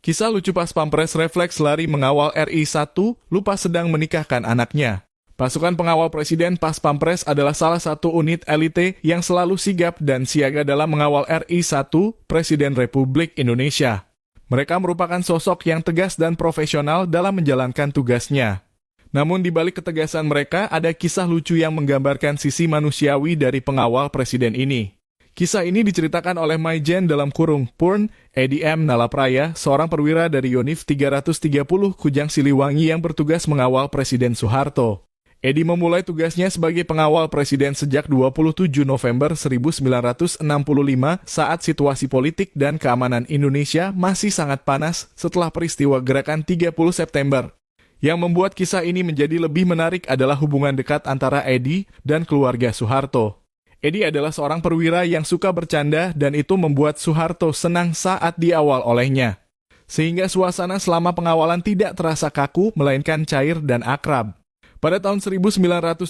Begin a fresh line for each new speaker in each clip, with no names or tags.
Kisah lucu pas Pampres refleks lari mengawal RI1, lupa sedang menikahkan anaknya. Pasukan pengawal Presiden pas Pampres adalah salah satu unit elite yang selalu sigap dan siaga dalam mengawal RI1, Presiden Republik Indonesia. Mereka merupakan sosok yang tegas dan profesional dalam menjalankan tugasnya. Namun di balik ketegasan mereka ada kisah lucu yang menggambarkan sisi manusiawi dari pengawal Presiden ini. Kisah ini diceritakan oleh Maijen dalam kurung Purn, Edi M. Nalapraya, seorang perwira dari Yonif 330 Kujang Siliwangi yang bertugas mengawal Presiden Soeharto. Edi memulai tugasnya sebagai pengawal Presiden sejak 27 November 1965 saat situasi politik dan keamanan Indonesia masih sangat panas setelah peristiwa Gerakan 30 September. Yang membuat kisah ini menjadi lebih menarik adalah hubungan dekat antara Edi dan keluarga Soeharto. Edi adalah seorang perwira yang suka bercanda dan itu membuat Soeharto senang saat diawal olehnya. Sehingga suasana selama pengawalan tidak terasa kaku, melainkan cair dan akrab. Pada tahun 1971,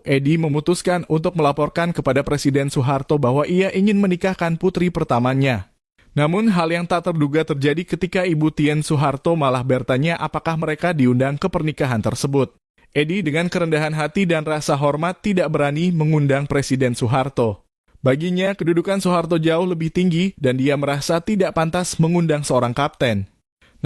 Edi memutuskan untuk melaporkan kepada Presiden Soeharto bahwa ia ingin menikahkan putri pertamanya. Namun hal yang tak terduga terjadi ketika Ibu Tien Soeharto malah bertanya apakah mereka diundang ke pernikahan tersebut. Edi dengan kerendahan hati dan rasa hormat tidak berani mengundang Presiden Soeharto. Baginya, kedudukan Soeharto jauh lebih tinggi dan dia merasa tidak pantas mengundang seorang kapten.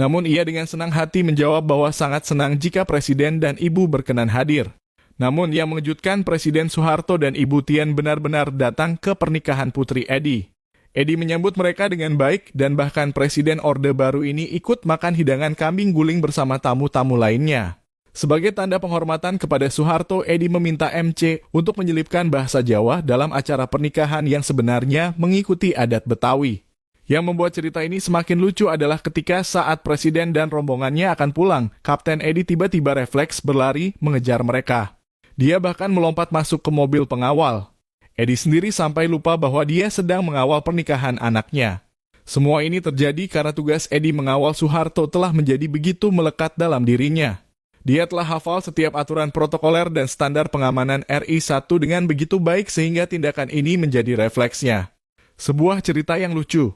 Namun ia dengan senang hati menjawab bahwa sangat senang jika Presiden dan Ibu berkenan hadir. Namun yang mengejutkan, Presiden Soeharto dan Ibu Tien benar-benar datang ke pernikahan putri Edi. Edi menyambut mereka dengan baik dan bahkan Presiden Orde Baru ini ikut makan hidangan kambing guling bersama tamu-tamu lainnya. Sebagai tanda penghormatan kepada Soeharto, Edi meminta MC untuk menyelipkan bahasa Jawa dalam acara pernikahan yang sebenarnya mengikuti adat Betawi. Yang membuat cerita ini semakin lucu adalah ketika saat Presiden dan rombongannya akan pulang, Kapten Edi tiba-tiba refleks berlari mengejar mereka. Dia bahkan melompat masuk ke mobil pengawal. Edi sendiri sampai lupa bahwa dia sedang mengawal pernikahan anaknya. Semua ini terjadi karena tugas Edi mengawal Soeharto telah menjadi begitu melekat dalam dirinya. Dia telah hafal setiap aturan protokoler dan standar pengamanan RI1 dengan begitu baik sehingga tindakan ini menjadi refleksnya. Sebuah cerita yang lucu,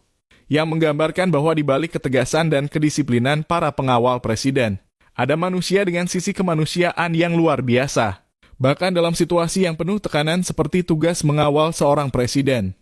yang menggambarkan bahwa di balik ketegasan dan kedisiplinan para pengawal Presiden, ada manusia dengan sisi kemanusiaan yang luar biasa. Bahkan dalam situasi yang penuh tekanan seperti tugas mengawal seorang Presiden.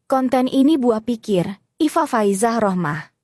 Konten ini buah pikir, Iva Faizah Rohmah.